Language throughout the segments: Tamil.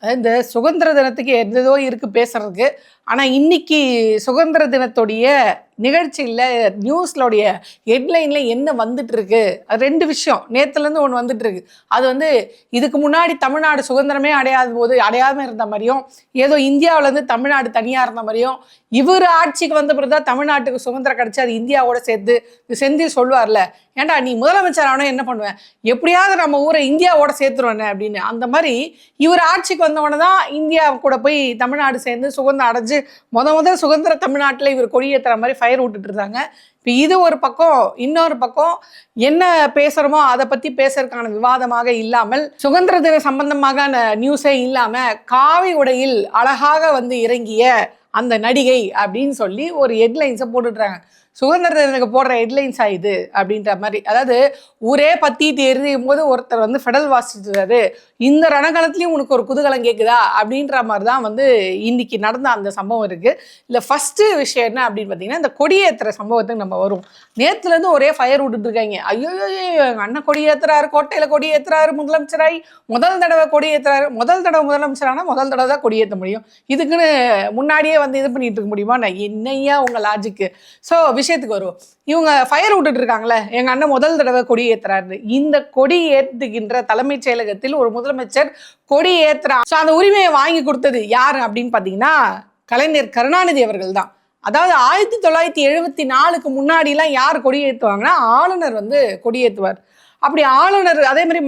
இந்த சுதந்திர தினத்துக்கு எதோ இருக்கு பேசுறதுக்கு. ஆனா இன்னைக்கு சுதந்திர தினத்துடைய நிகழ்ச்சியில் நியூஸ்லோடைய ஹெட்லைனில் என்ன வந்துட்டு இருக்கு, அது 2 விஷயம் நேற்றுலேருந்து ஒன்று வந்துட்டு இருக்கு. அது வந்து இதுக்கு முன்னாடி தமிழ்நாடு சுதந்திரமே அடையாமல் இருந்த மாதிரியும், ஏதோ இந்தியாவிலேருந்து தமிழ்நாடு தனியாக இருந்த மாதிரியும், இவர் ஆட்சிக்கு வந்த பிறகு தான் தமிழ்நாட்டுக்கு சுதந்திரம் கிடச்சி அது இந்தியாவோட சேர்த்து செந்தில் சொல்லுவார்ல, ஏன்டா நீ முதலமைச்சர் ஆனால் என்ன பண்ணுவேன், எப்படியாவது நம்ம ஊரை இந்தியாவோட சேர்த்துருவேன் அப்படின்னு. அந்த மாதிரி இவர் ஆட்சிக்கு வந்தவொடனே தான் இந்தியா கூட போய் தமிழ்நாடு சேர்ந்து சுதந்திரம் அடைஞ்சு முதல் சுதந்திர தமிழ்நாட்டில் இவர் கொடியேற்றுற மாதிரி ஃபயர் விட்டுட்டு இருந்தாங்க. இப்போ இது ஒரு பக்கம். இன்னொரு பக்கம் என்ன பேசுகிறோமோ அதை பற்றி பேசுறதுக்கான விவாதமாக இல்லாமல், சுதந்திர தின சம்பந்தமாக நியூஸே இல்லாமல், காவி உடையில் அழகாக வந்து இறங்கிய அந்த நடிகை அப்படின்னு சொல்லி ஒரு ஹெட்லைன்ஸை போட்டுடுறாங்க. சுதந்திர தினத்துக்கு போடுற ஹெட்லைன்ஸா இது அப்படின்ற மாதிரி. அதாவது ஊரே பத்திட்டு எரியும் போது ஒருத்தர் வந்து ஃபெடல் வாசிச்சுறாரு, இந்த ரணகலத்துலேயும் உனக்கு ஒரு குதூகலம் கேட்குதா அப்படின்ற மாதிரி தான் வந்து இன்னைக்கு நடந்த அந்த சம்பவம் இருக்குது. இல்லை ஃபஸ்ட்டு விஷயம் என்ன அப்படின்னு பார்த்தீங்கன்னா, இந்த கொடியேற்றுற சம்பவத்துக்கு நம்ம வரும். நேற்றுலேருந்து ஒரே ஃபயர் விட்டுட்டு இருக்காங்க. ஐயோ எங்கள் அண்ணன் கொடியேற்றுறாரு, கோட்டையில் கொடியேற்றுறாரு, முதலமைச்சராய் முதல் தடவை கொடியேற்றுறாரு. முதல் தடவை முதலமைச்சரானா முதல் தடவை தான் கொடியேற்ற முடியும். இதுக்குன்னு முன்னாடியே வந்து இது பண்ணிட்டு இருக்க முடியுமா? நான் என்னையா உங்கள் லாஜிக்கு. ஸோ விஷயத்துக்கு வரும். இவங்க ஃபயர் விட்டுட்டு இருக்காங்களே, எங்க அண்ணன் முதல் தடவை கொடி ஏத்துறாரு. இந்த கொடி ஏற்றுகின்ற தலைமைச் செயலகத்தில் ஒரு முதலமைச்சர் கொடி ஏத்துறார். ஸோ அந்த உரிமையை வாங்கி கொடுத்தது யாரு அப்படின்னு பார்த்தீங்கன்னா, கலைஞர் கருணாநிதி அவர்கள் தான். அதாவது 1974க்கு முன்னாடிலாம் யார் கொடி ஏற்றுவாங்கன்னா, ஆளுநர் வந்து கொடி ஏற்றுவார். அப்படி ஆளுநர் அதே மாதிரி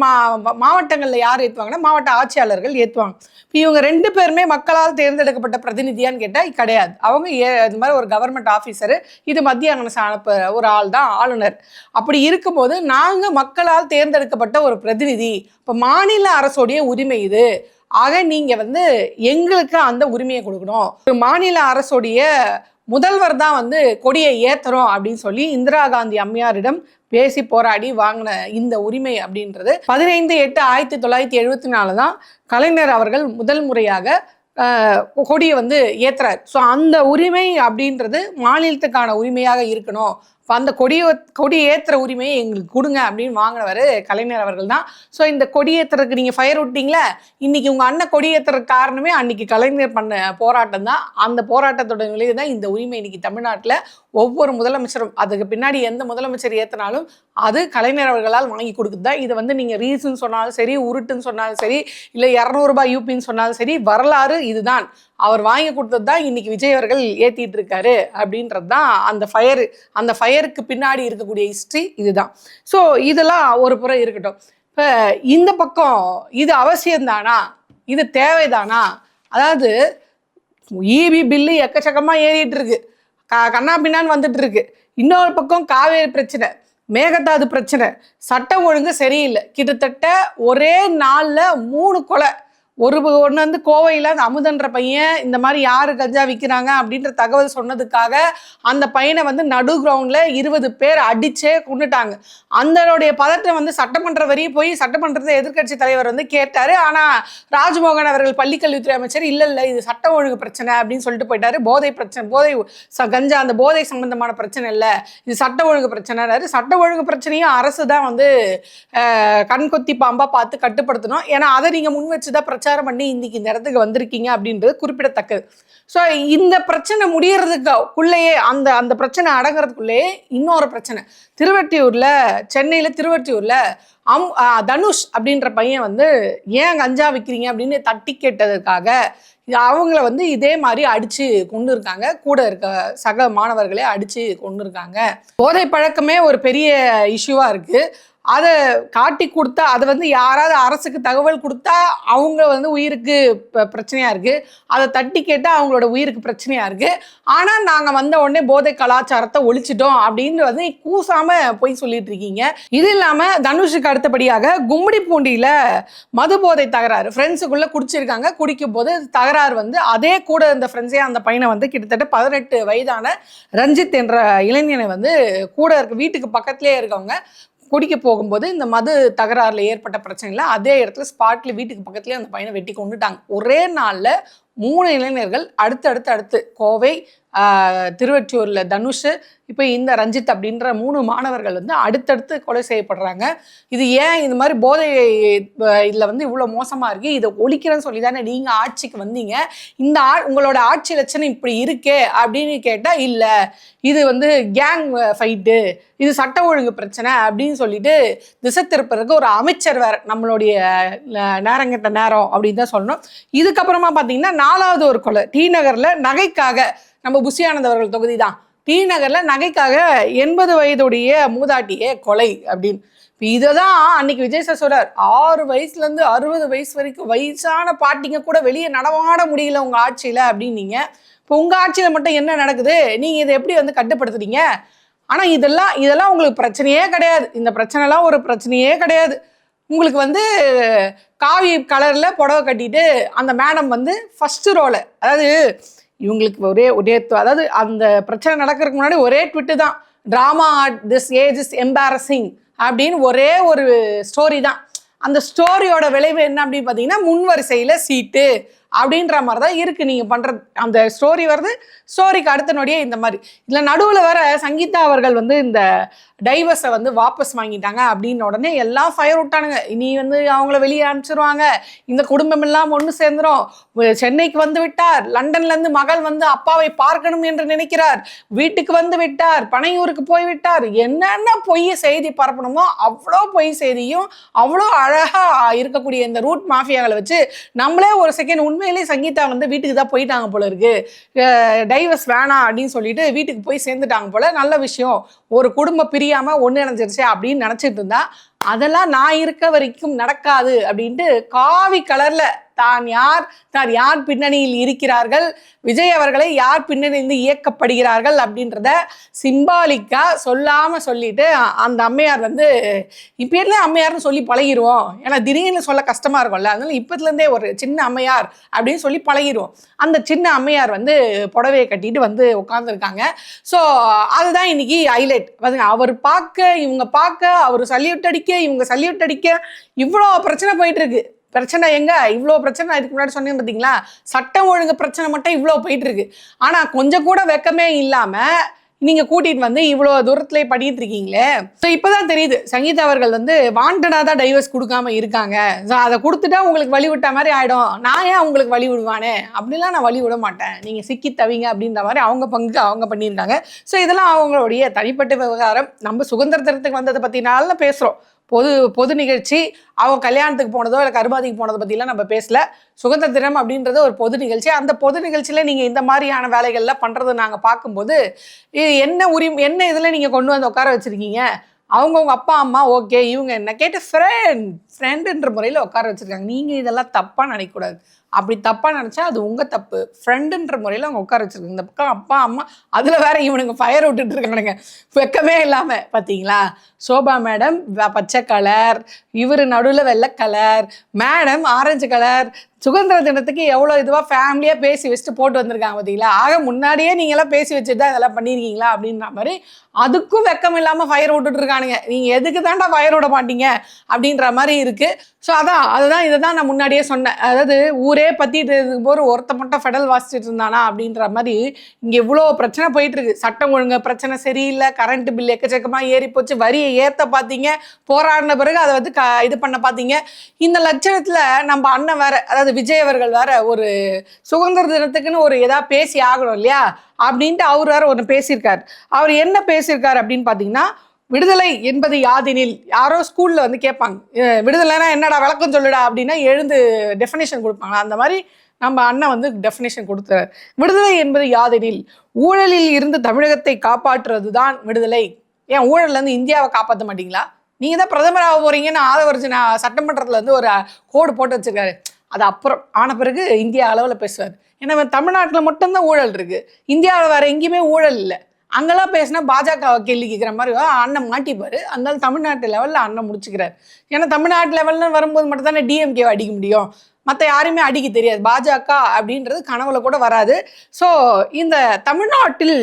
மாவட்டங்களில் யார் ஏற்றுவாங்கன்னா, மாவட்ட ஆட்சியாளர்கள் ஏற்றுவாங்க. இப்போ இவங்க 2 பேருமே மக்களால் தேர்ந்தெடுக்கப்பட்ட பிரதிநிதியான்னு கேட்டால் கிடையாது. அவங்க இது மாதிரி ஒரு கவர்மெண்ட் ஆஃபீஸரு, இது மத்திய அரசு ஒரு ஆள் தான் ஆளுநர். அப்படி இருக்கும்போது நாங்கள் மக்களால் தேர்ந்தெடுக்கப்பட்ட ஒரு பிரதிநிதி, இப்போ மாநில அரசோடைய உரிமை இது. ஆக நீங்கள் வந்து எங்களுக்கு அந்த உரிமையை கொடுக்கணும். ஒரு மாநில அரசுடைய முதல்வர் தான் வந்து கொடியை ஏற்றுறோம் அப்படின்னு சொல்லி இந்திரா காந்தி அம்மையாரிடம் பேசி போராடி வாங்கின இந்த உரிமை அப்படின்றது 15/8/1974 தான் கலைஞர் அவர்கள் முதல் முறையாக கொடியை வந்து ஏற்றுறார். ஸோ அந்த உரிமை அப்படின்றது மாநிலத்துக்கான உரிமையாக இருக்கணும். இப்போ அந்த கொடி ஏற்றுற உரிமையை எங்களுக்கு கொடுங்க அப்படின்னு வாங்கினவர் கலைஞர் அவர்கள் தான். ஸோ இந்த கொடியேற்றுறதுக்கு நீங்கள் ஃபயர் விட்டீங்களே, இன்னைக்கு உங்கள் அண்ணன் கொடியேற்றுறதுக்கு காரணமே அன்னைக்கு கலைஞர் பண்ண போராட்டம் தான். அந்த போராட்டத்தோட விளைவு தான் இந்த உரிமை இன்னைக்கு தமிழ்நாட்டில் ஒவ்வொரு முதலமைச்சரும், அதுக்கு பின்னாடி எந்த முதலமைச்சர் ஏற்றினாலும் அது கலைஞர் அவர்களால் வாங்கி கொடுக்குது தான். இதை வந்து நீங்கள் ரீசன் சொன்னாலும் சரி, உருட்டுன்னு சொன்னாலும் சரி, இல்லை 200 ரூபாய் யூபின்னு சொன்னாலும் சரி, வரலாறு இதுதான். அவர் வாங்கி கொடுத்தது தான் இன்னைக்கு விஜய் அவர்கள் ஏற்றிட்டு இருக்காரு அப்படின்றது தான் அந்த ஃபயருக்கு பின்னாடி இருக்கக்கூடிய ஹிஸ்ட்ரி இதுதான். ஸோ இதெல்லாம் ஒரு புறம் இருக்கட்டும். இப்போ இந்த பக்கம் இது அவசியம்தானா, இது தேவைதானா? அதாவது இபி பில்லு எக்கச்சக்கமாக ஏறிட்டு இருக்கு, கண்ணா பின்னான்னு வந்துட்டு இருக்கு. இன்னொரு பக்கம் காவேரி பிரச்சனை, மேகதாது பிரச்சனை, சட்டம் ஒழுங்கு சரியில்லை. கிட்டத்தட்ட ஒரே நாளில் 3 கொலை. ஒன்று வந்து கோவையில் அந்த அமுதன்ற பையன் இந்த மாதிரி யார் கஞ்சா விற்கிறாங்க அப்படின்ற தகவல் சொன்னதுக்காக அந்த பையனை வந்து நடு கிரவுண்டில் 20 பேர் அடிச்சே கொண்டுட்டாங்க. அந்தனுடைய பதட்டம் வந்து சட்டமன்ற வரையும் போய் சட்டமன்றத்தை எதிர்கட்சி தலைவர் வந்து கேட்டார். ஆனால் ராஜ்மோகன் அவர்கள் பள்ளிக்கல்வித்துறை அமைச்சர் இல்லை இது சட்ட ஒழுங்கு பிரச்சனை அப்படின்னு சொல்லிட்டு போயிட்டாரு. போதை பிரச்சனை, கஞ்சா அந்த போதை சம்பந்தமான பிரச்சனை இல்லை, இது சட்ட ஒழுங்கு பிரச்சனை. சட்ட ஒழுங்கு பிரச்சனையும் அரசு தான் வந்து கண்கொத்தி பாம்பா பார்த்து கட்டுப்படுத்தணும். ஏன்னா அதை நீங்கள் முன் வச்சு தான் பிரச்சாரம் பண்ணி இன்னைக்கு இந்த இடத்துக்கு வந்திருக்கீங்க அப்படின்றது குறிப்பிடத்தக்கது. ஸோ இந்த பிரச்சனை முடியறதுக்குள்ளேயே அந்த பிரச்சனை அடங்குறதுக்குள்ளேயே இன்னொரு பிரச்சனை சென்னையில் திருவற்றியூர்ல தனுஷ் அப்படின்ற பையன் வந்து ஏன் கஞ்சா விற்கிறீங்க அப்படின்னு தட்டி கேட்டதற்காக அவங்கள வந்து இதே மாதிரி அடிச்சு கொண்டு இருக்காங்க. கூட இருக்க சக மாணவர்களே அடிச்சு கொண்டு இருக்காங்க. போதை பழக்கமே ஒரு பெரிய இஷ்யூவா இருக்கு. அதை காட்டி கொடுத்தா, அதை வந்து யாராவது அரசுக்கு தகவல் கொடுத்தா அவங்க வந்து உயிருக்கு பிரச்சனையாக இருக்குது, அதை தட்டி கேட்டால் அவங்களோட உயிருக்கு பிரச்சனையாக இருக்குது. ஆனால் நாங்கள் வந்த உடனே போதை கலாச்சாரத்தை ஒழிச்சிட்டோம் அப்படின்னு வந்து கூசாமல் போய் சொல்லிட்டு இருக்கீங்க. இது இல்லாமல் தனுஷுக்கு அடுத்தபடியாக கும்மிடிப்பூண்டியில் மது போதை தகராறு, ஃப்ரெண்ட்ஸுக்குள்ளே குடிச்சிருக்காங்க. குடிக்கும் போது தகராறு வந்து அதே கூட இந்த ஃப்ரெண்ட்ஸே அந்த பையனை வந்து கிட்டத்தட்ட 18 வயதான ரஞ்சித் என்ற இளைஞனை வந்து கூட இருக்க வீட்டுக்கு பக்கத்துலேயே இருக்கவங்க குடிக்க போகும்போது இந்த மது தகராறுல ஏற்பட்ட பிரச்சனைல அதே இடத்துல ஸ்பாட்ல வீட்டுக்கு பக்கத்துலேயே அந்த பையனை வெட்டி கொண்டுட்டாங்க. ஒரே நாளில் 3 இளைஞர்கள் அடுத்து கோவை, திருவொற்றியூரில் தனுஷ், இப்போ இந்த ரஞ்சித் அப்படின்ற 3 மாணவர்கள் வந்து அடுத்தடுத்து கொலை செய்யப்படுறாங்க. இது ஏன் இந்த மாதிரி போதை இதில் வந்து இவ்வளோ மோசமாக இருக்குது, இதை ஒழிக்கிறேன்னு சொல்லி தானே நீங்கள் ஆட்சிக்கு வந்தீங்க, இந்த உங்களோட ஆட்சி லட்சணம் இப்படி இருக்கே அப்படின்னு கேட்டால் இல்லை, இது வந்து கேங் ஃபைட்டு, இது சட்ட ஒழுங்கு பிரச்சனை அப்படின்னு சொல்லிட்டு திசை திருப்பறதுக்கு ஒரு அமைச்சர் வேற, நம்மளுடைய நேரங்கட்ட நேரம் அப்படின்னு தான் சொல்லணும். இதுக்கப்புறமா பார்த்தீங்கன்னா 4வது ஒரு கொலை டி நகரில் நகைக்காக, நம்ம புஷி ஆனந்த் அவர்கள் தொகுதி தான், டி நகரில் நகைக்காக 80 வயதுடைய மூதாட்டியே கொலை அப்படின்னு. இதை தான் அன்னைக்கு விஜய் சார் சொல்றார், 6 வயசுலேருந்து 60 வயசு வரைக்கும் வயசான பாட்டிங்க கூட வெளியே நடமாட முடியல உங்கள் ஆட்சியில் அப்படின்னீங்க. இப்போ உங்கள் ஆட்சியில் மட்டும் என்ன நடக்குது, நீங்கள் இதை எப்படி வந்து கட்டுப்படுத்துறீங்க? ஆனால் இதெல்லாம் உங்களுக்கு பிரச்சனையே கிடையாது, இந்த பிரச்சனைலாம் ஒரு பிரச்சனையே கிடையாது. உங்களுக்கு வந்து காவி கலரில் புடவை கட்டிட்டு அந்த மேடம் வந்து ஃபஸ்ட்டு ரோலை, அதாவது இவங்களுக்கு ஒரே அதாவது அந்த பிரச்சனை நடக்கிறதுக்கு முன்னாடி ஒரே ட்விட்டு தான், drama this age is embarrassing அப்படின்னு ஒரே ஒரு ஸ்டோரி தான். அந்த ஸ்டோரியோட விளைவு என்ன அப்படின்னு பார்த்தீங்கன்னா முன் வரிசையில் சீட்டு அப்படின்ற மாதிரி தான் இருக்குது நீங்கள் பண்ணுறது. அந்த ஸ்டோரி வருது, ஸ்டோரிக்கு அடுத்த நொடியே இந்த மாதிரி. இதில் நடுவில் வர சங்கீதா அவர்கள் வந்து இந்த டைவர்ஸை வந்து வாபஸ் வாங்கிட்டாங்க அப்படின்னு உடனே எல்லாம் ஃபயர் விட்டானுங்க, இனி வந்து அவங்கள வெளியே அனுப்பிச்சிருவாங்க, இந்த குடும்பம் எல்லாம் ஒன்று சேர்ந்துடும், சென்னைக்கு வந்து விட்டார், லண்டன்லேருந்து மகள் வந்து அப்பாவை பார்க்கணும் என்று நினைக்கிறார், வீட்டுக்கு வந்து விட்டார், பனையூருக்கு போய் விட்டார், என்னென்ன பொய் செய்தி பரப்பணுமோ அவ்வளோ பொய் செய்தியும் அவ்வளோ அழகாக இருக்கக்கூடிய இந்த ரூட் மாஃபியாக்களை வச்சு நம்மளே ஒரு செகண்ட் உண்மையிலேயே சங்கீதா வந்து வீட்டுக்கு தான் போயிட்டாங்க போல இருக்கு, டைவர்ஸ் வேணாம் அப்படின்னு சொல்லிட்டு வீட்டுக்கு போய் சேர்ந்துட்டாங்க போல, நல்ல விஷயம், ஒரு குடும்ப பிரியாம ஒன்று இணைஞ்சிருச்சு அப்படின்னு நினச்சிட்டு இருந்தா, அதெல்லாம் நான் இருக்க வரைக்கும் நடக்காது அப்படின்ட்டு காவி கலர்ல தான் யார் பின்னணியில் இருக்கிறார்கள், விஜய் அவர்களை யார் பின்னணியிலிருந்து இயக்கப்படுகிறார்கள் அப்படின்றத சிம்பாலிக்கா சொல்லாம சொல்லிட்டு அந்த அம்மையார் வந்து இப்பல அம்மையார்னு சொல்லி பழகிடுவோம், ஏன்னா திடீர்னு சொல்ல கஷ்டமா இருக்கும்ல, அதனால இப்பத்துலேருந்தே ஒரு சின்ன அம்மையார் அப்படின்னு சொல்லி பழகிடுவோம். அந்த சின்ன அம்மையார் வந்து புடவையை கட்டிட்டு வந்து உட்காந்துருக்காங்க. ஸோ அதுதான் இன்னைக்கு ஹைலைட். அவர் பார்க்க இவங்க பார்க்க, அவர் சல்யூட் அடிக்க இவங்க சல்யூட் அடிக்க, இவ்வளோ பிரச்சனை போயிட்டு இருக்கு. பிரச்சனை எங்க இவ்வளோ பிரச்சனை இதுக்கு முன்னாடி சொன்னீங்க பார்த்தீங்களா, சட்டம் ஒழுங்கு பிரச்சனை மட்டும் இவ்வளோ போயிட்டு இருக்கு. ஆனால் கொஞ்சம் கூட வெக்கமே இல்லாமல் நீங்கள் கூட்டிகிட்டு வந்து இவ்வளோ தூரத்துலேயே பண்ணிட்டு இருக்கீங்களே. ஸோ இப்போ தான் தெரியுது சங்கீதா அவர்கள் வந்து வாண்டடாக தான் டைவர்ஸ் கொடுக்காம இருக்காங்க. ஸோ அதை கொடுத்துட்டா உங்களுக்கு வழி விட்ட மாதிரி ஆகிடும், நான் ஏன் உங்களுக்கு வழி விடுவானே, அப்படிலாம் நான் வழி விட மாட்டேன், நீங்கள் சிக்கி தவிங்க அப்படின்ற மாதிரி அவங்க பங்கு அவங்க பண்ணியிருந்தாங்க. ஸோ இதெல்லாம் அவங்களுடைய தனிப்பட்ட விவகாரம். நம்ம சுதந்திர தினத்துக்கு வந்ததை பற்றினால பேசுகிறோம், பொது நிகழ்ச்சி. அவங்க கல்யாணத்துக்கு போனதோ இல்லை கருமாதிக்கு போனதை பற்றிலாம் நம்ம பேசல. சுதந்திர தினம் அப்படின்றது ஒரு பொது நிகழ்ச்சி. அந்த பொது நிகழ்ச்சியில் நீங்கள் இந்த மாதிரியான வேலைகள்லாம் பண்ணுறதை நாங்கள் பார்க்கும்போது என்ன இதில் நீங்கள் கொண்டு வந்து உட்கார வச்சுருக்கீங்க, அவங்கவுங்க அப்பா அம்மா ஓகே, இவங்க என்ன கேட்டு ஃப்ரெண்டுன்ற முறையில் உட்கார வச்சுருக்காங்க. நீங்கள் இதெல்லாம் தப்பாக நினைக்கக்கூடாது, அப்படி தப்பாக நினச்சா அது உங்கள் தப்பு. ஃப்ரெண்டுன்ற முறையில் அவங்க உட்கார வச்சுருக்காங்க. இந்த பக்கம் அப்பா அம்மா, அதில் வேற இவனுங்க ஃபயர் விட்டுட்டு இருக்கானுங்க வெக்கமே இல்லாமல். பார்த்தீங்களா, சோபா மேடம் பச்சை கலர், இவர் நடுவில் வெள்ளை கலர், மேடம் ஆரஞ்சு கலர், சுதந்திர தினத்துக்கு எவ்வளோ இதுவாக ஃபேமிலியாக பேசி வச்சுட்டு போட்டு வந்திருக்காங்க பார்த்தீங்களா. ஆக முன்னாடியே நீங்களாம் பேசி வச்சுட்டு தான் இதெல்லாம் பண்ணியிருக்கீங்களா அப்படின்ற மாதிரி அதுக்கும் வெக்கம் இல்லாமல் ஃபயர் விட்டுட்டு இருக்கானுங்க. நீங்கள் எதுக்கு தாண்டா ஃபயர் விட மாட்டீங்க அப்படின்ற மாதிரி இருக்குது. ஸோ அதுதான் இதை தான் நான் முன்னாடியே சொன்னேன். அதாவது ஊரே பற்றிட்டு இருக்கும் போது ஒருத்த மட்டும் ஃபெடல் வாசிச்சுட்டு இருந்தானா அப்படின்ற மாதிரி இங்கே இவ்வளோ பிரச்சனை போயிட்டுருக்கு. சட்டம் ஒழுங்கு பிரச்சனை சரியில்லை, கரண்ட் பில் எக்கச்சக்கமாக ஏறி போச்சு, வரியை ஏற்ற பார்த்தீங்க, போராடின பிறகு அதை வந்து இது பண்ண பார்த்தீங்க. இந்த லட்சணத்தில் நம்ம அண்ணன் வேற, அதாவது விஜய் அவர்கள் வேற ஒரு சுதந்திர தினத்துக்குன்னு ஒரு ஏதாவது பேசி ஆகணும் இல்லையா அப்படின்ட்டு அவர் வேற ஒன்று பேசியிருக்கார். அவர் என்ன பேசியிருக்காரு அப்படின்னு பார்த்தீங்கன்னா, விடுதலை என்பது யாதெனில், யாரோ ஸ்கூலில் வந்து கேட்பாங்க விடுதலைனா என்னடா விளக்கம் சொல்லுடா அப்படின்னா எழுந்து டெஃபினேஷன் கொடுப்பாங்க. அந்த மாதிரி நம்ம அண்ணன் வந்து டெஃபினேஷன் கொடுத்தார். விடுதலை என்பது யாதெனில், ஊழலில் இருந்து தமிழகத்தை காப்பாற்றுறது தான் விடுதலை. ஏன் ஊழல்லேருந்து இந்தியாவை காப்பாற்ற மாட்டீங்களா? நீங்கள் தான் பிரதமராக போகிறீங்கன்னு ஆதவர்ஜுனா சட்டமன்றத்தில் வந்து ஒரு கோடு போட்டு வச்சுருக்காரு. அது அப்புறம் ஆன பிறகு இந்தியா அளவில் பேசுவார். ஏன்னா தமிழ்நாட்டில் மட்டும்தான் ஊழல் இருக்குது, இந்தியாவில் வேறு எங்கேயுமே ஊழல் இல்லை. அங்கெல்லாம் பேசினா பாஜக கேள்வி கேட்குற மாதிரி அண்ணன் மாட்டிப்பார். அதனால தமிழ்நாட்டு லெவலில் அண்ணன் முடிச்சுக்கிறார். ஏன்னா தமிழ்நாட்டு லெவலில் வரும்போது மட்டும் தானே டிஎம்கேவை அடிக்க முடியும், மற்ற யாரையுமே அடிக்க தெரியாது. பாஜக அப்படின்றது கனவுல கூட வராது. ஸோ இந்த தமிழ்நாட்டில்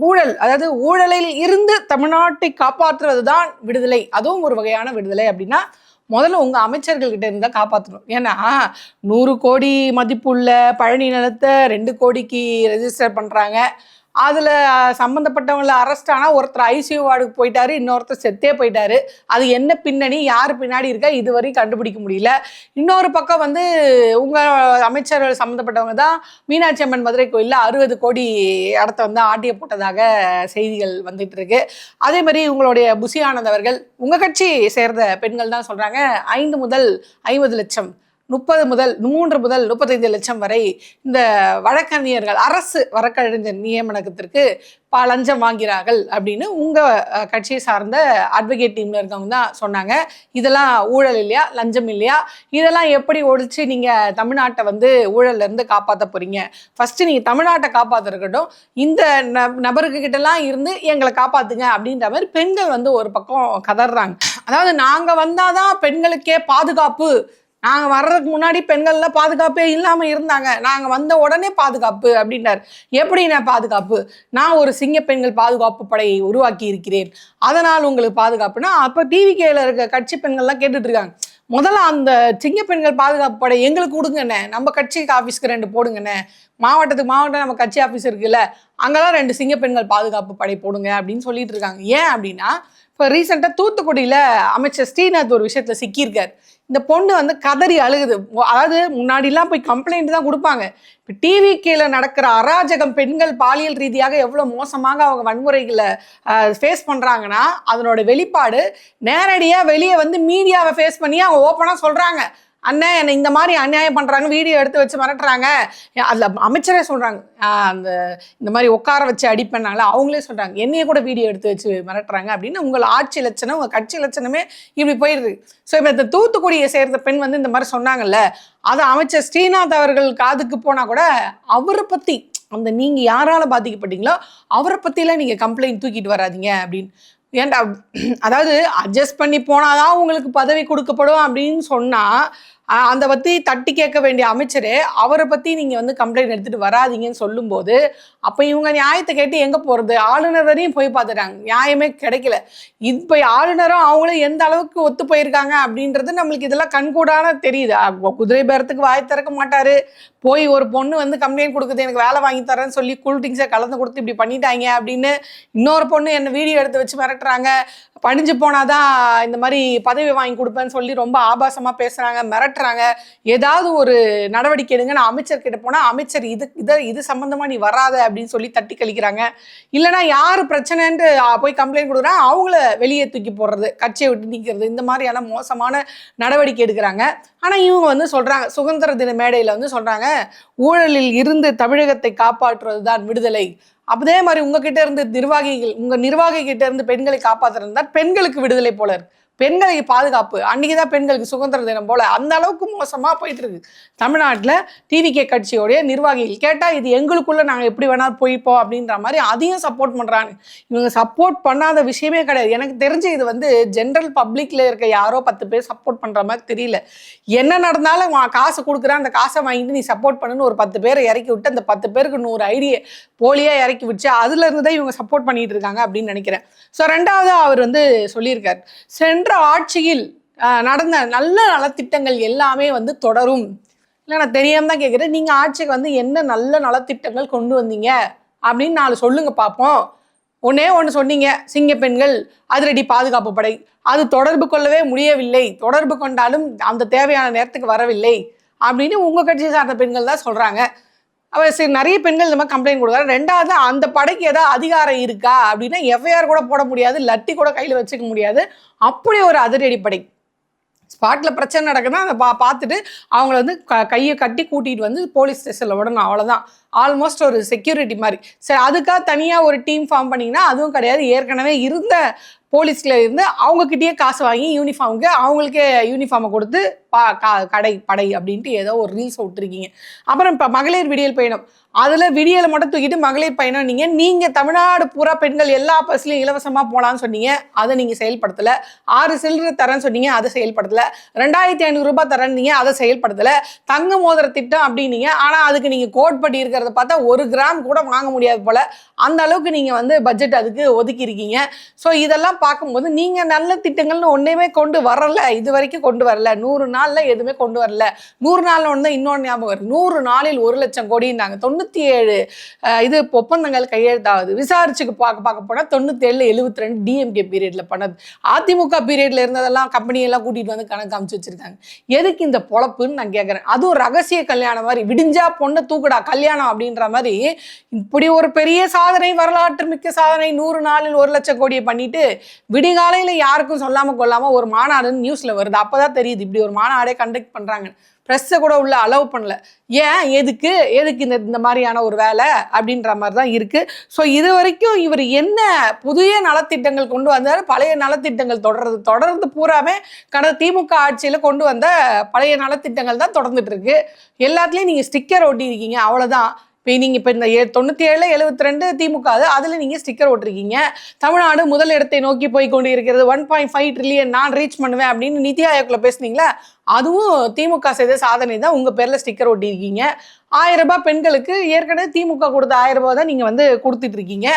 ஊழல், அதாவது ஊழலில் இருந்து தமிழ்நாட்டை காப்பாற்றுவது தான் விடுதலை, அதுவும் ஒரு வகையான விடுதலை அப்படின்னா முதல்ல உங்கள் அமைச்சர்கள்கிட்ட இருந்தால் காப்பாற்றணும். ஏன்னா 100 கோடி மதிப்புள்ள பழனி நிலத்தை 2 கோடிக்கு ரெஜிஸ்டர் பண்ணுறாங்க. அதில் சம்மந்தப்பட்டவங்கள அரெஸ்ட் ஆனால் ஒருத்தர் ஐசியூ வார்டுக்கு போயிட்டாரு, இன்னொருத்தர் செத்தே போயிட்டாரு. அது என்ன பின்னணி, யார் பின்னாடி இருக்கா இதுவரை கண்டுபிடிக்க முடியல. இன்னொரு பக்கம் வந்து உங்கள் அமைச்சர்கள் சம்மந்தப்பட்டவங்க தான் மீனாட்சி அம்மன் மதுரை கோயிலில் 60 கோடி இடத்த வந்து ஆட்டிய போட்டதாக செய்திகள் வந்துட்டு இருக்கு. அதே மாதிரி உங்களுடைய புசி ஆனந்த் அவர்கள் உங்கள் கட்சி சேர்ந்த பெண்கள் தான் சொல்கிறாங்க 5 முதல் 50 லட்சம், 30 முதல் 3 முதல் 35 லட்சம் வரை இந்த வழக்கறிஞர்கள் அரசு வழக்கறிஞர் நியமனத்திற்கு லஞ்சம் வாங்கிறார்கள் அப்படின்னு உங்கள் கட்சியை சார்ந்த அட்வொகேட் டீமில் இருக்கவங்க தான் சொன்னாங்க. இதெல்லாம் ஊழல் இல்லையா, லஞ்சம் இல்லையா, இதெல்லாம் எப்படி ஒழிச்சு நீங்கள் தமிழ்நாட்டை வந்து ஊழல்லேருந்து காப்பாற்ற போகிறீங்க? ஃபஸ்ட்டு நீங்கள் தமிழ்நாட்டை காப்பாற்றிருக்கட்டும், இந்த நபருக்கு கிட்டலாம் இருந்து எங்களை காப்பாற்றுங்க அப்படின்ற மாதிரி பெண்கள் வந்து ஒரு பக்கம் கதறாங்க. அதாவது நாங்கள் வந்தால் தான் பெண்களுக்கே பாதுகாப்பு, நாங்கள் வர்றதுக்கு முன்னாடி பெண்கள்லாம் பாதுகாப்பே இல்லாமல் இருந்தாங்க, நாங்கள் வந்த உடனே பாதுகாப்பு அப்படின்றார். எப்படி நான் பாதுகாப்பு? நான் ஒரு சிங்க பெண்கள் பாதுகாப்பு படையை உருவாக்கி இருக்கிறேன், அதனால் உங்களுக்கு பாதுகாப்புனா அப்போ டிவிகேல இருக்க கட்சி பெண்கள்லாம் கேட்டுட்டு இருக்காங்க. முதல்ல அந்த சிங்க பெண்கள் பாதுகாப்பு படை எங்களுக்கு கொடுங்கண்ணே, நம்ம கட்சிக்கு ஆஃபீஸ்க்கு 2 போடுங்கண்ணே, மாவட்டத்துக்கு மாவட்டம் நம்ம கட்சி ஆஃபீஸ் இருக்குல்ல, அங்கெல்லாம் 2 சிங்க பெண்கள் பாதுகாப்பு படை போடுங்க அப்படின்னு சொல்லிட்டு இருக்காங்க. ஏன் அப்படின்னா இப்போ ரீசெண்டாக தூத்துக்குடியில் அமைச்சர் ஸ்ரீநாத் ஒரு விஷயத்தில் சிக்கியிருக்கார். இந்த பொண்ணு வந்து கதறி அழுகுது. அதாவது முன்னாடிலாம் போய் கம்ப்ளைண்ட் தான் கொடுப்பாங்க. இப்போ டிவிகேல நடக்கிற அராஜகம், பெண்கள் பாலியல் ரீதியாக எவ்வளோ மோசமாக அவங்க வன்முறைகளை ஃபேஸ் பண்ணுறாங்கன்னா அதனோட வெளிப்பாடு நேரடியாக வெளியே வந்து மீடியாவை ஃபேஸ் பண்ணி அவங்க ஓப்பனாக சொல்கிறாங்க. அண்ணன் என்னை இந்த மாதிரி அநியாயம் பண்ணுறாங்க, வீடியோ எடுத்து வச்சு மிரட்டுறாங்க. அதில் அமைச்சரே சொல்கிறாங்க, அந்த இந்த மாதிரி உட்கார வச்சு அடிப்பேனால அவங்களே சொல்கிறாங்க என்னைய கூட வீடியோ எடுத்து வச்சு மிரட்டுறாங்க அப்படின்னு. உங்கள் ஆட்சி லட்சணம், உங்கள் கட்சி லட்சணமே இப்படி போயிடுது. ஸோ இப்போ இந்த தூத்துக்குடியை சேர்ந்த பெண் வந்து இந்த மாதிரி சொன்னாங்கல்ல, அதை அமைச்சர் ஸ்ரீநாத் அவர்கள் காதுக்கு போனால் கூட அவரை பற்றி அந்த நீங்கள் யாரால் பாதிக்கப்பட்டீங்களோ அவரை பற்றிலாம் நீங்கள் கம்ப்ளைண்ட் தூக்கிட்டு வராதிங்க அப்படின்னு. ஏன்டா, அதாவது அட்ஜஸ்ட் பண்ணி போனாதான் உங்களுக்கு பதவி கொடுக்கப்படும் அப்படின்னு சொன்னால் அந்த பற்றி தட்டி கேட்க வேண்டிய அமைச்சரே அவரை பற்றி நீங்கள் வந்து கம்ப்ளைண்ட் எடுத்துகிட்டு வராதிங்கன்னு சொல்லும்போது அப்போ இவங்க நியாயத்தை கேட்டு எங்கே போகிறது? ஆளுநர் வரையும் போய் பார்த்துட்டாங்க, நியாயமே கிடைக்கல. இப்போ ஆளுநரும் அவங்களும் எந்த அளவுக்கு ஒத்து போயிருக்காங்க அப்படின்றது நம்மளுக்கு இதெல்லாம் கண்கூடான தெரியுது. குதிரை பேரத்துக்கு வாய் திறக்க மாட்டார். போய் ஒரு பொண்ணு வந்து கம்ப்ளைண்ட் கொடுக்குது, எனக்கு வேலை வாங்கி தரேன்னு சொல்லி கூல்ட்ரிங்ஸை கலந்து கொடுத்து இப்படி பண்ணிட்டாங்க அப்படின்னு. இன்னொரு பொண்ணு என்னை வீடியோ எடுத்து வச்சு மிரட்டுறாங்க, பணிஞ்சு போனாதான் இந்த மாதிரி பதவி வாங்கி கொடுப்பேன்னு சொல்லி ரொம்ப ஆபாசமாக பேசுகிறாங்க, மிரட்டுறாங்க. ஏதாவது ஒரு நடவடிக்கை எடுங்க. நான் அமைச்சர்கிட்ட போனால் அமைச்சர் இது சம்மந்தமாக நீ வராத அப்படின்னு சொல்லி தட்டி கழிக்கிறாங்க. இல்லைனா யார் பிரச்சனைன்ட்டு போய் கம்ப்ளைண்ட் கொடுக்குறாங்க, அவங்கள வெளியே தூக்கி போடுறது, கட்சியை விட்டு நீக்கிறது, இந்த மாதிரியான மோசமான நடவடிக்கை எடுக்கிறாங்க. ஆனால் இவங்க வந்து சொல்கிறாங்க, சுதந்திர தின மேடையில் வந்து சொல்கிறாங்க, ஊழலில் இருந்து தமிழகத்தை காப்பாற்றுவது தான் விடுதலை. அதே மாதிரி உங்ககிட்ட இருந்து நிர்வாகிகிட்ட இருந்து பெண்களை காப்பாற்றுறதா பெண்களுக்கு விடுதலை போல இருக்கு, பெண்களுக்கு பாதுகாப்பு. அன்னைக்குதான் பெண்களுக்கு சுதந்திர தினம் போல. அந்த அளவுக்கு மோசமா போயிட்டு இருக்கு தமிழ்நாட்டில் டிவிகே கட்சியோடைய நிர்வாகிகள். கேட்டா இது எங்களுக்குள்ள நாங்க எப்படி வேணாலும் போய்ப்போம் அப்படின்ற மாதிரி அதையும் சப்போர்ட் பண்றாங்க. இவங்க சப்போர்ட் பண்ணாத விஷயமே கிடையாது. எனக்கு தெரிஞ்சு இது வந்து ஜென்ரல் பப்ளிக்ல இருக்க யாரோ 10 பேர் சப்போர்ட் பண்ற மாதிரி தெரியல. என்ன நடந்தாலும் காசு கொடுக்குறேன், அந்த காசை வாங்கிட்டு நீ சப்போர்ட் பண்ணுன்னு ஒரு 10 பேரை இறக்கி விட்டு அந்த 10 பேருக்கு 100 ஐடியா போலியா இறக்கி விட்டு அதுல இருந்துதான் இவங்க சப்போர்ட் பண்ணிட்டு இருக்காங்க அப்படின்னு நினைக்கிறேன். ஸோ 2வது அவர் வந்து சொல்லியிருக்காரு, சென்ற ஆட்சியில் நடந்த நல்ல நலத்திட்டங்கள் எல்லாமே வந்து தொடரும். இல்லை, நான் தெரியாம தான் கேட்குறேன், நீங்க ஆட்சிக்கு வந்து என்ன நல்ல நலத்திட்டங்கள் கொண்டு வந்தீங்க அப்படின்னு 4 சொல்லுங்க பார்ப்போம். ஒன்னே ஒன்று சொன்னீங்க, சிங்க பெண்கள் அதிரடி பாதுகாப்பு படை, அது தொடர்பு கொள்ளவே முடியவில்லை, தொடர்பு கொண்டாலும் அந்த தேவையான நேரத்துக்கு வரவில்லை அப்படின்னு உங்க கட்சியை சார்ந்த பெண்கள் தான் சொல்றாங்க. அவர் சரி, நிறைய பெண்கள் இந்த மாதிரி கம்ப்ளைண்ட் கொடுக்குறாரு. 2வது, அந்த படைக்கு ஏதாவது அதிகாரம் இருக்கா அப்படின்னா எஃப்ஐஆர் கூட போட முடியாது, லட்டி கூட கையில் வச்சுக்க முடியாது. அப்படி ஒரு அதிரடி படை. ஸ்பாட்டில் பிரச்சனை நடக்குதுன்னா அதை பார்த்துட்டு அவங்கள வந்து கையை கட்டி கூட்டிகிட்டு வந்து போலீஸ் ஸ்டேஷனில் விடணும், அவ்வளோதான். ஆல்மோஸ்ட் ஒரு செக்யூரிட்டி மாதிரி. சரி, அதுக்காக தனியாக ஒரு டீம் ஃபார்ம் பண்ணிங்கன்னா அதுவும் கிடையாது. ஏற்கனவே இருந்த போலீஸ்ல இருந்து அவங்கக்கிட்டேயே காசு வாங்கி யூனிஃபார்முக்கு அவங்களுக்கே யூனிஃபார்மை கொடுத்து படை அப்படின்ட்டு ஏதோ ஒரு ரீல்ஸ் விட்டுருக்கீங்க. அப்புறம் இப்போ மகளிர் விடியல் பயணம், அதில் விடியலை மட்டும் தூக்கிட்டு மகளிர் பயணம் நீங்கள் தமிழ்நாடு பூரா பெண்கள் எல்லா பஸ்லையும் இலவசமாக போகலான்னு சொன்னீங்க, அதை நீங்கள் செயல்படுத்தலை. 6 சில்லறை தரேன்னு சொன்னீங்க, அதை செயல்படுத்தலை. 2500 ரூபாய் தரேன்னீங்க, அதை செயல்படுத்தலை. தங்க மோதிர திட்டம் அப்படின்னீங்க, ஆனால் அதுக்கு நீங்கள் கோட் பட்டி இருக்கிறத பார்த்தா 1 கிராம் கூட வாங்க முடியாது போல, அந்த அளவுக்கு நீங்கள் வந்து பட்ஜெட் அதுக்கு ஒதுக்கி இருக்கீங்க. ஸோ இதெல்லாம் இதெல்லாம் பார்க்கும்போது நீங்க நல்ல திட்டங்கள்னு ஒன்றையுமே கொண்டு வரல, இது வரைக்கும் கொண்டு வரல. 100 நாள்ல எதுவுமே கொண்டு வரல. 100 நாள்ல ஒன்று தான் இன்னொன்று ஞாபகம் வருது. 100 நாளில் 1,00,000 கோடின்னாங்க. 97 இது ஒப்பந்தங்கள் கையெழுத்தாவது. விசாரிச்சுக்கு பார்க்க போனா 97 72 டிஎம்கே பீரியட்ல பண்ணது. அதிமுக பீரியட்ல இருந்ததெல்லாம் கம்பெனியெல்லாம் கூட்டிட்டு வந்து கணக்கு காமிச்சு வச்சிருக்காங்க. எதுக்கு இந்த பொழப்புன்னு நான் கேட்கறேன். அதுவும் ரகசிய கல்யாணம் மாதிரி, விடிஞ்சா பொண்ணு தூக்குடா கல்யாணம் அப்படின்ற மாதிரி இப்படி ஒரு பெரிய சாதனை, வரலாற்று மிக்க சாதனை, 100 நாளில் 1,00,000 கோடியை பண்ணிட்டு விடிகாலையில யாருக்கும் சொல்லாம கொள்ளாம ஒரு மாநாடுன்னு நியூஸ்ல வருது. அப்பதான் தெரியுது இப்படி ஒரு மாநாடே கண்டக்ட் பண்றாங்க. ப்ரெஸ்ஸை கூட உள்ள அலோவ் பண்ணல. ஏன் எதுக்கு இந்த மாதிரியான ஒரு வேலை அப்படின்ற மாதிரி தான் இருக்கு. ஸோ இது வரைக்கும் இவர் என்ன புதிய நலத்திட்டங்கள் கொண்டு வந்தார், பழைய நலத்திட்டங்கள் தொடர்ந்து பூராமே கடந்த திமுக ஆட்சியில் கொண்டு வந்த பழைய நலத்திட்டங்கள் தான் தொடர்ந்துட்டு இருக்கு. எல்லாத்துலேயும் நீங்கள் ஸ்டிக்கர் ஒட்டியிருக்கீங்க, அவ்வளோதான். இப்போ நீங்கள் இப்போ இந்த 97 72 திமுக அதில் நீங்கள் ஸ்டிக்கர் ஓட்டிருக்கீங்க. தமிழ்நாடு முதல் இடத்தை நோக்கி போய் கொண்டு இருக்கிறது, 1.5 ட்ரில்லியன் நான் ரீச் பண்ணுவேன் அப்படின்னு நிதி ஆயோக்கில் பேசுனீங்களா, அதுவும் திமுக செய்த சாதனை தான். உங்கள் பேரில் ஸ்டிக்கர் ஒட்டியிருக்கீங்க. 1000 ரூபாய் பெண்களுக்கு ஏற்கனவே திமுக கொடுத்த 1000 ரூபாய் தான் நீங்கள் வந்து கொடுத்துட்டு இருக்கீங்க.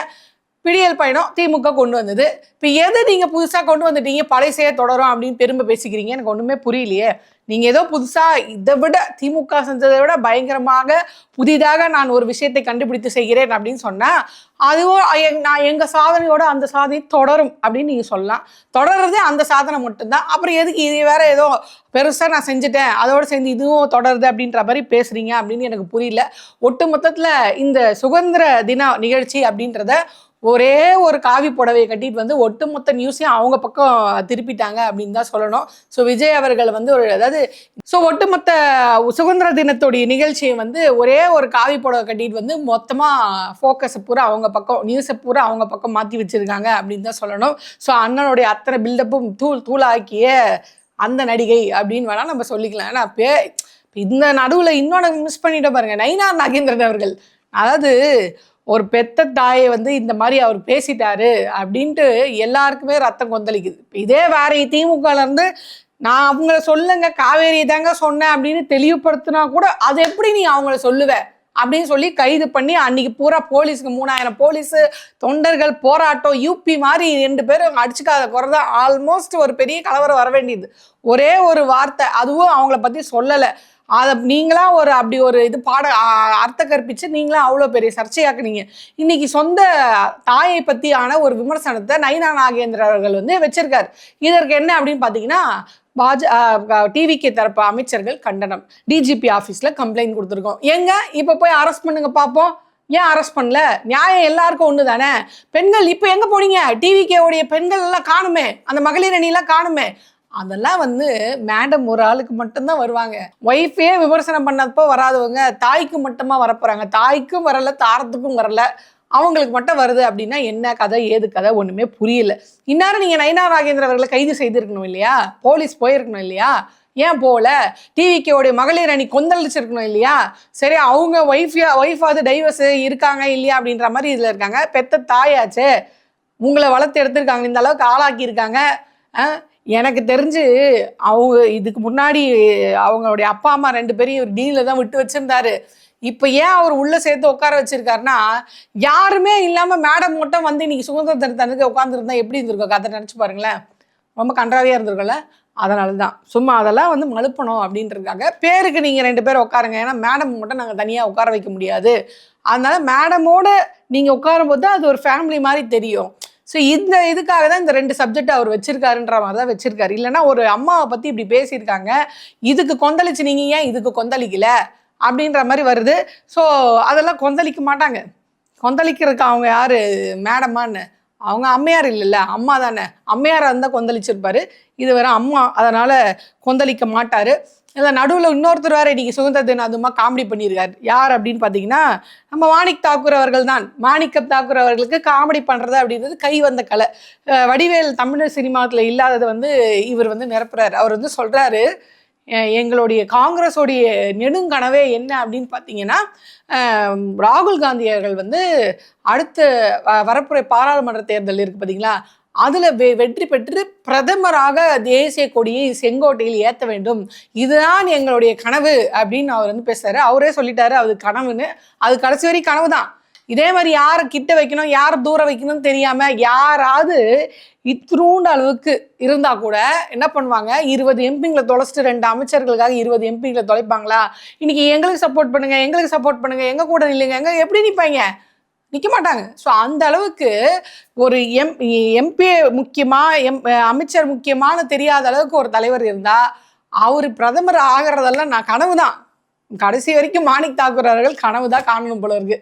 விடியல் பயணம் திமுக கொண்டு வந்தது. இப்போ எதை நீங்கள் புதுசாக கொண்டு வந்துட்டீங்க, பழைய தொடரும் அப்படின்னு பெருமை பேசிக்கிறீங்க, எனக்கு ஒன்றுமே புரியலையே. நீங்கள் ஏதோ புதுசாக இதை விட திமுக செஞ்சதை விட பயங்கரமாக புதிதாக நான் ஒரு விஷயத்தை கண்டுபிடித்து செய்கிறேன் அப்படின்னு சொன்னால் அதுவும் நான் எங்கள் சாதனையோட அந்த சாதனை தொடரும் அப்படின்னு நீங்கள் சொல்லலாம். தொடர்றதே அந்த சாதனை மட்டும்தான். அப்புறம் எதுக்கு இது வேற ஏதோ பெருசாக நான் செஞ்சுட்டேன் அதோடு சேர்ந்து இதுவும் தொடருது அப்படின்ற மாதிரி பேசுகிறீங்க அப்படின்னு எனக்கு புரியல. ஒட்டு மொத்தத்தில் இந்த சுதந்திர தின நிகழ்ச்சி அப்படின்றத ஒரே ஒரு காவி புடவையை கட்டிட்டு வந்து ஒட்டுமொத்த நியூஸையும் அவங்க பக்கம் திருப்பிட்டாங்க அப்படின்னு தான் சொல்லணும். ஸோ விஜய் அவர்கள் வந்து ஒட்டுமொத்த சுதந்திர தினத்துடைய நிகழ்ச்சியை வந்து ஒரே ஒரு காவி புடவை கட்டிட்டு வந்து மொத்தமாக ஃபோக்கஸை பூரா அவங்க பக்கம், நியூஸை பூரா அவங்க பக்கம் மாற்றி வச்சிருக்காங்க அப்படின்னு தான் சொல்லணும். ஸோ அண்ணனுடைய அத்தனை பில்டப்பும் தூளாக்கிய அந்த நடிகை அப்படின்னு வேணா நம்ம சொல்லிக்கலாம். ஏன்னா இந்த நடுவில் இன்னொன்று மிஸ் பண்ணிட்டு பாருங்க, நயினார் நாகேந்திரன் அவர்கள். அதாவது ஒரு பெத்த தாயை வந்து இந்த மாதிரி அவர் பேசிட்டாரு அப்படின்ட்டு எல்லாருக்குமே ரத்தம் கொந்தளிக்குது. இதே வேற திமுகல இருந்து நான் அவங்கள சொல்லுங்க காவேரி தாங்க சொன்னேன் அப்படின்னு தெளிவுபடுத்தினா கூட அது எப்படி நீ அவங்கள சொல்லுவ அப்படின்னு சொல்லி கைது பண்ணி அன்னைக்கு பூரா போலீஸுக்கு 3000 போலீஸு தொண்டர்கள் போராட்டம், யூபி மாதிரி 2 பேரும் அடிச்சுக்காத குறைதான் ஆல்மோஸ்ட் ஒரு பெரிய கலவரம் வர வேண்டியது. ஒரே ஒரு வார்த்தை, அதுவும் அவங்கள பற்றி சொல்லலை. அதை நீங்களா அப்படி ஒரு இது அர்த்த கற்பிச்சு நீங்களா அவ்வளோ பெரிய சர்ச்சையாக்குனீங்க. இன்னைக்கு சொந்த தாயை பற்றியான ஒரு விமர்சனத்தை நயினார் நாகேந்திரன் அவர்கள் வந்து வச்சிருக்காரு. இதற்கு என்ன அப்படின்னு பார்த்தீங்கன்னா, டிவிகே தரப்பு அமைச்சர்கள் கண்டனம், டிஜிபி ஆஃபீஸில் கம்ப்ளைண்ட் கொடுத்துருக்கோம். இப்போ போய் அரெஸ்ட் பண்ணுங்க பார்ப்போம். ஏன் அரெஸ்ட் பண்ணல? நியாயம் எல்லாருக்கும் ஒன்று தானே. பெண்கள் இப்போ எங்கே போனீங்க? டிவிகேவுடைய பெண்கள் எல்லாம் காணுமே, அந்த மகளிர் அணியெல்லாம் காணுமே. அதெல்லாம் வந்து மேடம் ஒரு ஆளுக்கு மட்டும்தான் வருவாங்க. ஒய்ஃபே விமர்சனம் பண்ணப்போ வராதவங்க தாய்க்கு மட்டுமா வரப்போறாங்க. தாய்க்கும் வரல, தாரத்துக்கும் வரல, அவங்களுக்கு மட்டும் வருது அப்படின்னா என்ன கதை ஏது கதை ஒன்றுமே புரியல. இந்நேரம் நீங்கள் நயினார் நாகேந்திரன் அவர்களை கைது செய்திருக்கணும் இல்லையா? போலீஸ் போயிருக்கணும் இல்லையா? ஏன் போகல? டிவிகேவுடைய மகளிர் அணி கொந்தளிச்சிருக்கணும் இல்லையா? சரி, அவங்க ஒய்ஃபாவது டைவர்ஸ் இருக்காங்க இல்லையா அப்படின்ற மாதிரி இதில் இருக்காங்க. பெத்த தாயாச்சு, உங்களை வளர்த்து எடுத்திருக்காங்க, இந்த அளவுக்கு ஆளாக்கி இருக்காங்க. எனக்கு தெரிஞ்சு அவங்க இதுக்கு முன்னாடி அவங்களுடைய அப்பா அம்மா 2 பேரையும் ஒரு டீலில் தான் விட்டு வச்சிருந்தாரு. இப்போ ஏன் அவர் உள்ள சேர்த்து உட்கார வச்சிருக்காருன்னா, யாருமே இல்லாமல் மேடம் மட்டும் வந்து இன்னைக்கு சுதந்திர தினத்தன்னைக்கு உட்காந்துருந்தா எப்படி இருந்திருக்கோம்? கதை நினச்சி பாருங்களேன், ரொம்ப கன்றாவியாக இருந்திருக்கும்ல. அதனால தான் சும்மா அதெல்லாம் வந்து மழுப்பணும் அப்படின்றதுக்காக பேருக்கு நீங்கள் 2 பேர் உட்காருங்க. ஏன்னா மேடம் மட்டும் நாங்கள் தனியாக உட்கார வைக்க முடியாது. அதனால மேடமோட நீங்கள் உட்காரும்போது தான் அது ஒரு ஃபேமிலி மாதிரி தெரியும். ஸோ இந்த இதுக்காக தான் இந்த 2 சப்ஜெக்ட் அவர் வச்சிருக்காருன்ற மாதிரி தான் வச்சிருக்காரு. இல்லைன்னா ஒரு அம்மாவை பற்றி இப்படி பேசியிருக்காங்க, இதுக்கு கொந்தளிச்சு நீங்கள் ஏன் இதுக்கு கொந்தளிக்கல அப்படின்ற மாதிரி வருது. ஸோ அதெல்லாம் கொந்தளிக்க மாட்டாங்க. கொந்தளிக்கிறதுக்கு அவங்க யார் மேடமான்னு? அவங்க அம்மையார் இல்லைல்ல, அம்மா தானே. அம்மையாராக இருந்தால் கொந்தளிச்சிருப்பாரு, இது வேற அம்மா, அதனால் கொந்தளிக்க மாட்டார். இதில் நடுவில் இன்னொருத்தர் வேறு இன்றைக்கி சுதந்திர தினம் அதுமா காமெடி பண்ணியிருக்காரு. யார் அப்படின்னு பார்த்தீங்கன்னா, நம்ம மாணிக் தாக்கூர் அவர்கள் தான். மாணிக்கம் தாக்கூர் அவர்களுக்கு காமெடி பண்ணுறது அப்படின்றது கை வந்த கலை. வடிவேல் தமிழ் சினிமாவில் இல்லாததை வந்து இவர் வந்து நிரப்புறாரு. அவர் வந்து சொல்கிறாரு, எங்களுடைய காங்கிரஸோடைய நெடுங்கனவே என்ன அப்படின்னு பார்த்தீங்கன்னா, ராகுல் காந்தி அவர்கள் வந்து அடுத்த வரப்புற பாராளுமன்ற தேர்தல் இருக்குது பார்த்தீங்களா, அதில் வெற்றி பெற்று பிரதமராக தேசிய கொடியை செங்கோட்டையில் ஏற்ற வேண்டும், இதுதான் எங்களுடைய கனவு அப்படின்னு அவர் வந்து பேசுறாரு. அவரே சொல்லிட்டாரு அது கனவுன்னு. அது கடைசி வரை கனவு தான். இதே மாதிரி யாரை கிட்ட வைக்கணும் யாரை தூரம் வைக்கணும்னு தெரியாம யாராவது இத்திரூண்டு அளவுக்கு இருந்தா கூட என்ன பண்ணுவாங்க, 20 எம்பிங்களை தொலைச்சிட்டு 2 அமைச்சர்களுக்காக 20 எம்பிங்களை தொலைப்பாங்களா? இன்னைக்கு எங்களுக்கு சப்போர்ட் பண்ணுங்க, எங்களுக்கு சப்போர்ட் பண்ணுங்க, எங்க கூட இல்லைங்க, எங்க எப்படி நிற்பாங்க? நிற்க மாட்டாங்க. ஸோ அந்த அளவுக்கு ஒரு எம்பி முக்கியமா அமைச்சர் முக்கியமானு தெரியாத அளவுக்கு ஒரு தலைவர் இருந்தா அவர் பிரதமர் ஆகிறதெல்லாம் நான் கனவு தான். கடைசி வரைக்கும் மாணிக் தாக்கூர் அவர்கள் கனவு தான் காணணும் போல இருக்கு.